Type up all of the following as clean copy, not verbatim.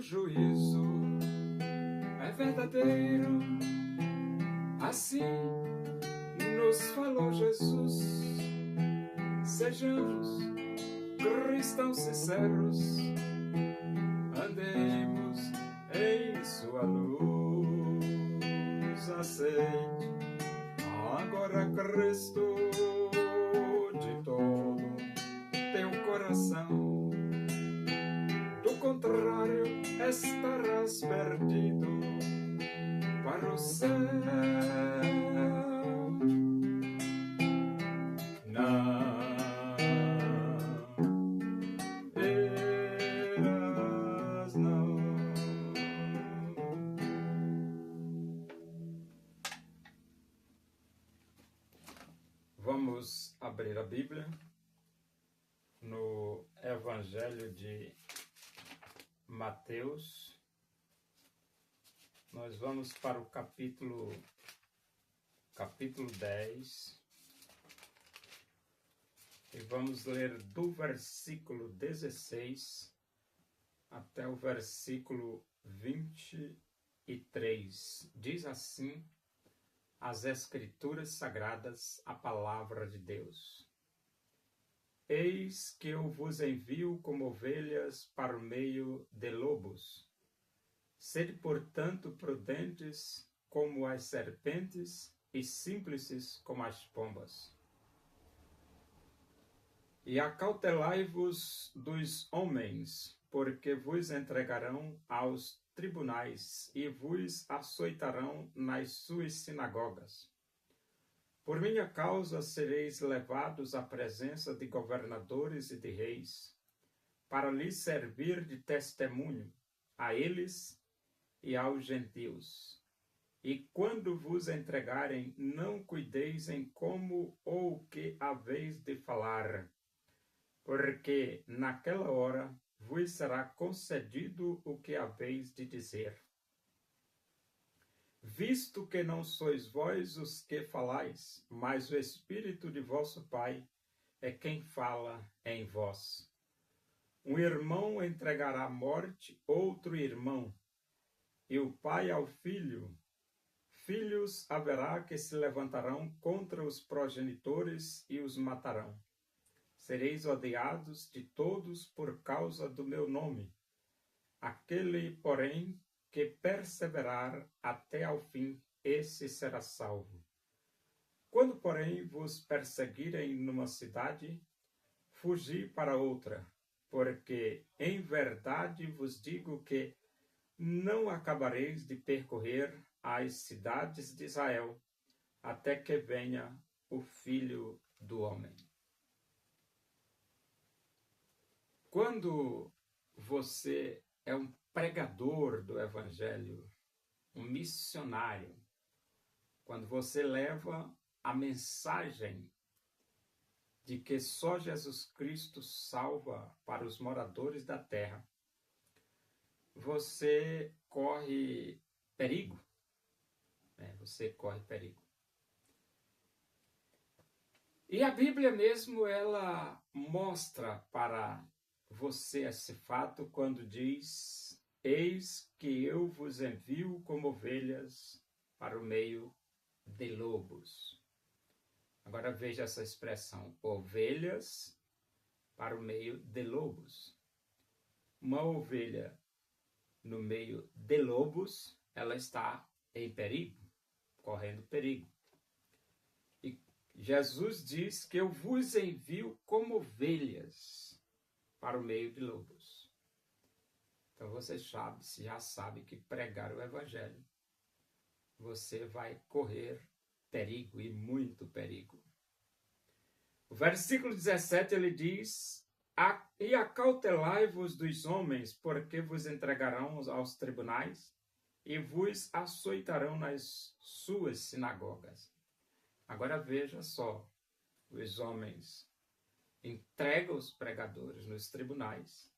juízo é verdadeiro. Assim nos falou Jesus. Sejamos cristãos sinceros, andemos em sua luz. Aceite agora Cristo de todo teu coração. Do contrário, estarás perdido para o céu. Não irás, não. Vamos abrir a Bíblia no Evangelho de Mateus. Nós vamos para o capítulo 10 e vamos ler do versículo 16 até o versículo 23. Diz assim as Escrituras Sagradas, a palavra de Deus. Eis que eu vos envio como ovelhas para o meio de lobos. Sede, portanto, prudentes como as serpentes e simples como as pombas. E acautelai-vos dos homens, porque vos entregarão aos tribunais e vos açoitarão nas suas sinagogas. Por minha causa sereis levados à presença de governadores e de reis, para lhes servir de testemunho a eles e aos gentios. E quando vos entregarem, não cuideis em como ou o que haveis de falar, porque naquela hora vos será concedido o que haveis de dizer. Visto que não sois vós os que falais, mas o Espírito de vosso Pai é quem fala em vós. Um irmão entregará à morte outro irmão, e o pai ao filho. Filhos haverá que se levantarão contra os progenitores e os matarão. Sereis odiados de todos por causa do meu nome. Aquele, porém, que perseverar até ao fim, esse será salvo. Quando, porém, vos perseguirem numa cidade, fugi para outra, porque em verdade vos digo que não acabareis de percorrer as cidades de Israel, até que venha o Filho do Homem. Quando você é um pregador do Evangelho, um missionário, quando você leva a mensagem de que só Jesus Cristo salva para os moradores da terra, você corre perigo. Você corre perigo. E a Bíblia mesmo, ela mostra para você esse fato quando diz: eis que eu vos envio como ovelhas para o meio de lobos. Agora veja essa expressão, ovelhas para o meio de lobos. Uma ovelha no meio de lobos, ela está em perigo, correndo perigo. E Jesus diz que eu vos envio como ovelhas para o meio de lobos. Então você já sabe que pregar o Evangelho, você vai correr perigo e muito perigo. O versículo 17 ele diz: e acautelai-vos dos homens, porque vos entregarão aos tribunais e vos açoitarão nas suas sinagogas. Agora veja só, os homens entregam os pregadores nos tribunais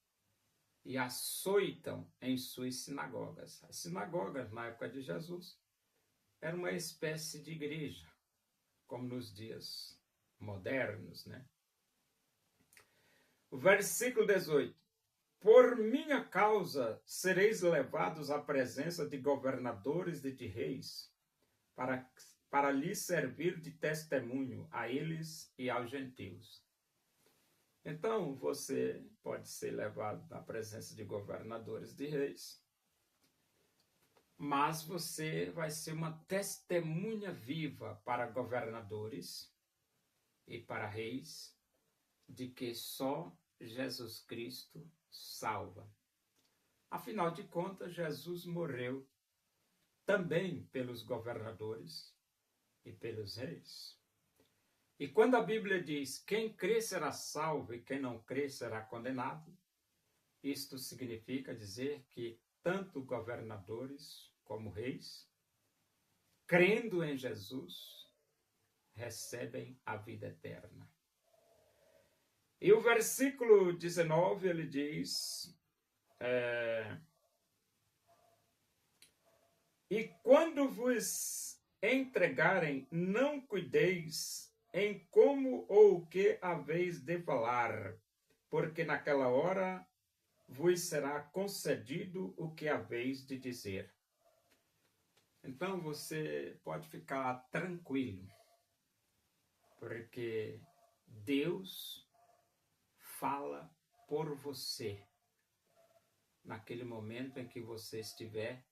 e açoitam em suas sinagogas. As sinagogas, na época de Jesus, era uma espécie de igreja, como nos dias modernos, né? O versículo 18. por minha causa sereis levados à presença de governadores e de reis, para lhes servir de testemunho a eles e aos gentios. Então, você pode ser levado à presença de governadores e de reis, mas você vai ser uma testemunha viva para governadores e para reis de que só Jesus Cristo salva. Afinal de contas, Jesus morreu também pelos governadores e pelos reis. E quando a Bíblia diz quem crê será salvo e quem não crê será condenado, isto significa dizer que tanto governadores como reis, crendo em Jesus, recebem a vida eterna. E o versículo 19, ele diz, e quando vos entregarem, não cuideis em como ou o que haveis de falar, porque naquela hora vos será concedido o que haveis de dizer. Então você pode ficar tranquilo, porque Deus fala por você naquele momento em que você estiver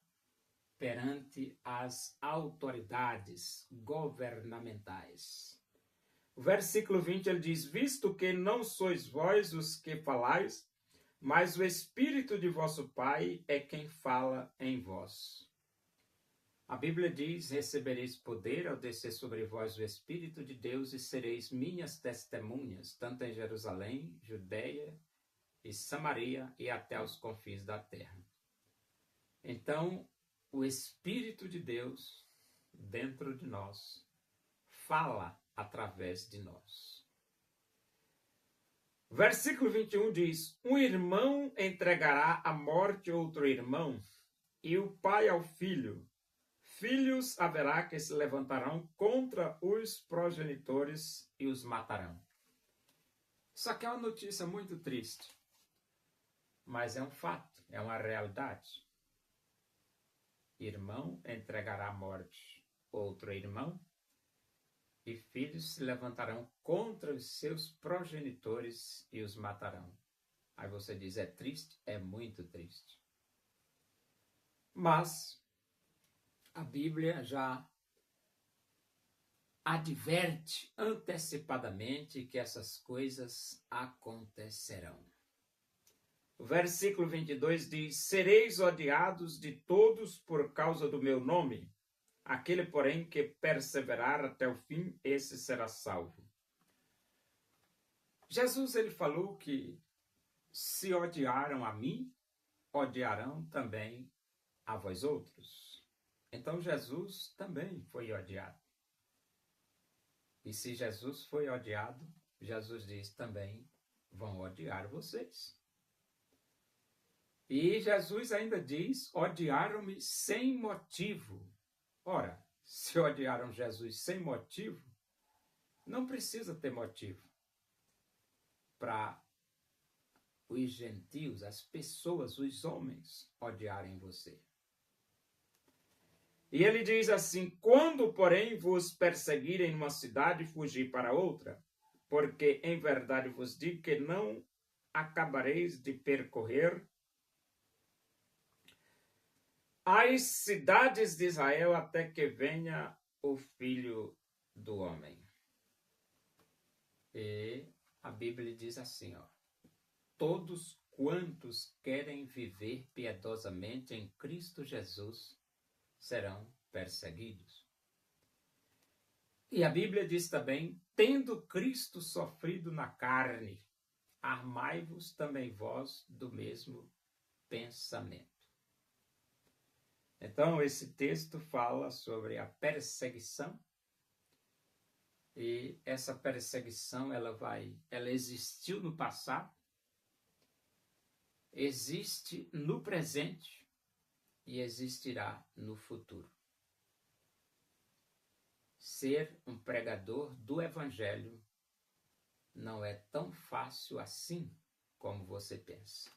perante as autoridades governamentais. O versículo 20 ele diz: visto que não sois vós os que falais, mas o Espírito de vosso Pai é quem fala em vós. A Bíblia diz: recebereis poder ao descer sobre vós o Espírito de Deus e sereis minhas testemunhas, tanto em Jerusalém, Judeia e Samaria e até os confins da terra. Então, o Espírito de Deus dentro de nós fala através de nós. Versículo 21 diz: um irmão entregará à morte outro irmão, e o pai ao filho. Filhos haverá que se levantarão contra os progenitores e os matarão. Isso aqui é uma notícia muito triste, mas é um fato, é uma realidade. Irmão entregará à morte outro irmão, e filhos se levantarão contra os seus progenitores e os matarão. Aí você diz, é triste? É muito triste. Mas a Bíblia já adverte antecipadamente que essas coisas acontecerão. O versículo 22 diz: sereis odiados de todos por causa do meu nome. Aquele, porém, que perseverar até o fim, esse será salvo. Jesus, ele falou que se odiaram a mim, odiarão também a vós outros. Então, Jesus também foi odiado. E se Jesus foi odiado, Jesus diz também, vão odiar vocês. E Jesus ainda diz, odiaram-me sem motivo. Ora, se odiaram Jesus sem motivo, não precisa ter motivo para os gentios, as pessoas, os homens odiarem você. E ele diz assim: quando, porém, vos perseguirem numa cidade, fugi para outra, porque em verdade vos digo que não acabareis de percorrer as cidades de Israel até que venha o Filho do Homem. E a Bíblia diz assim, ó: todos quantos querem viver piedosamente em Cristo Jesus serão perseguidos. E a Bíblia diz também: tendo Cristo sofrido na carne, armai-vos também vós do mesmo pensamento. Então, esse texto fala sobre a perseguição, e essa perseguição ela existiu no passado, existe no presente e existirá no futuro. Ser um pregador do Evangelho não é tão fácil assim como você pensa.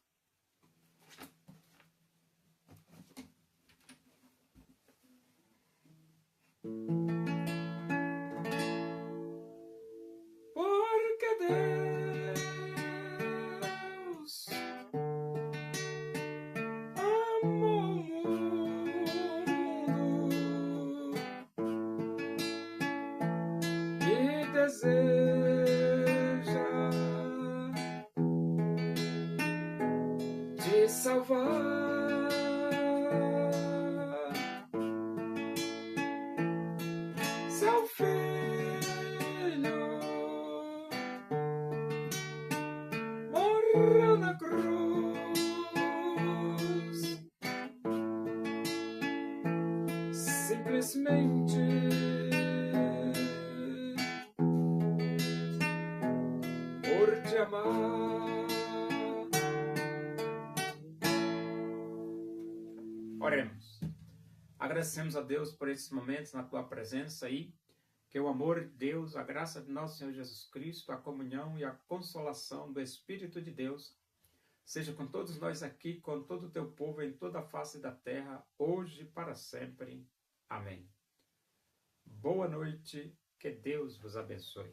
Porque Deus amou o mundo e deseja te salvar. Seu filho morreu na cruz, simplesmente por te amar. Oremos. Agradecemos a Deus por esses momentos na tua presença aí. Que o amor de Deus, a graça de nosso Senhor Jesus Cristo, a comunhão e a consolação do Espírito de Deus seja com todos nós aqui, com todo o teu povo em toda a face da terra, hoje e para sempre. Amém. Boa noite, que Deus vos abençoe.